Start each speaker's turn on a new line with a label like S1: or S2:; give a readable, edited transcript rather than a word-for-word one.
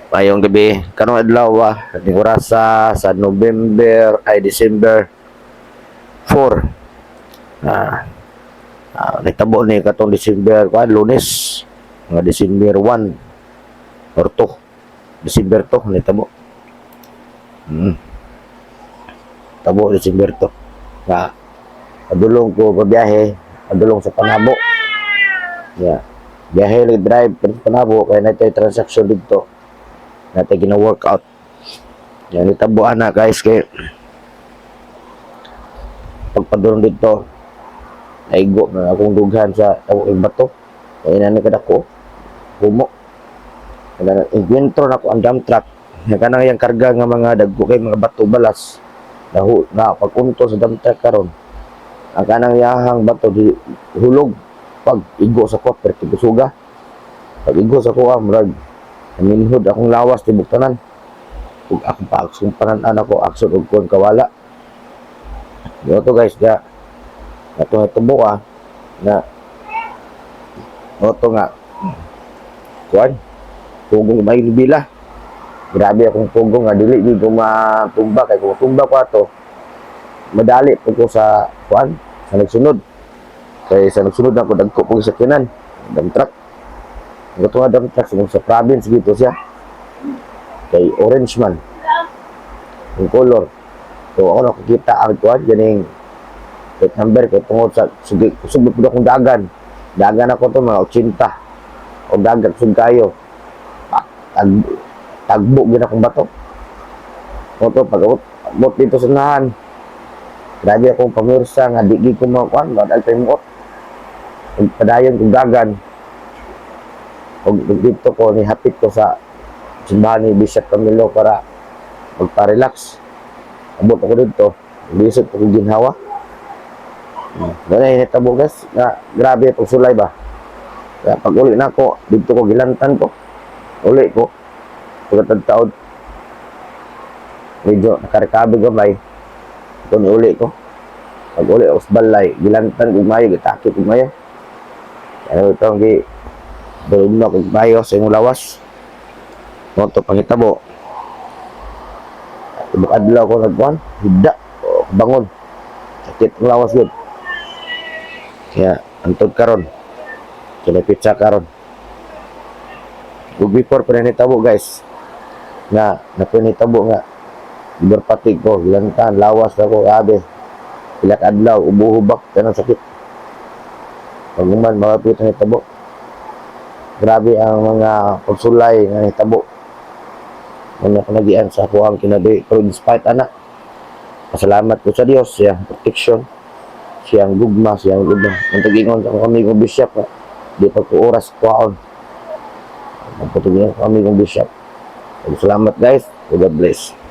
S1: Mayong gabi, karong adlaw ning oras sa December 4. Ah, nagtabo ni katong December Lunes, nga December 1 or 2. December 2 nagtabo. Tabo December 2. Nga adulong ko pabiyahe, adulong sa Panabo. Yeah. Biyahe drive sa Panabo kay natay transaction dito. Natay gina-workout. Yan itabuan na guys kay pagpadulong dito naigo na akong dughan sa tawong bato. Kaya nani kadako humo. Kada invento na ko ang dump truck. Kanang yang karga nga mga dagko kay mga bato balas. Na pagpunto sa dump truck karon. Ang kanang yahang bato di hulog pag igo sa ko perti suga. Pag igo sa ko murag minhud akong lawas tibok tanan. Ug akong paaksumpan ako aksyon ug kon kawala. Yo to guys ga ato tubo na oto nga kuan tugong may bila. Grabe akong tugong nga dili di ko matumba kay kung tumba ko ato madali po ko sa kuan sa nagsunod. Kay sa nagsunod na ko dagko po sa kinan dump truck. Ito nga dump truck sa province dito siya. Kay orange man yung color. So ako nakikita ang kuan ganing plate number kay tungod sa sugi kusog pud akong dagan ako to mga 80 o dagat sug kayo tagbo gid akong bato oto pag abot dito sa nahan grabe akong pamirsa nga di gid ko makuan badag timot ug padayon kong dagan ug dito ko ni hapit ko sa simbahan ni Bishop Camilo para magpa-relax. Abot ako dito lisod ko ginhawa. Ganay hitabo guys na grabe itong sulay ba. Kaya pag uli na ako dito ko gilantan ko uli ko pagkatagtaod medyo nakarekabe gamay ito ni uli ko pag uli ako sa balay gilantan ko mayo gitakip ko mayo ano ito ang doon na ko mayo sa imong lawas ito pangitabo tibok adlaw ko nagkuhan hida bangon sakit ang lawas yun kaya antod karon kaya pizza karon ug before pa nitabo guys nga napinitabo nga berpatig ko gilantan lawas ako grabe ilang adlaw ubuhubak kanang sakit pag man mapit ang hitabo grabe ang mga pagsulay nga hitabo mga panagian sa ako ang kinabi pero in spite anak pasalamat ko sa Dios siyang protection siyang gugma siyang gugma ang tagingon sa kami kong bishop di pa ko oras kuhaon ang patugingon kami kong bishop salamat guys God bless.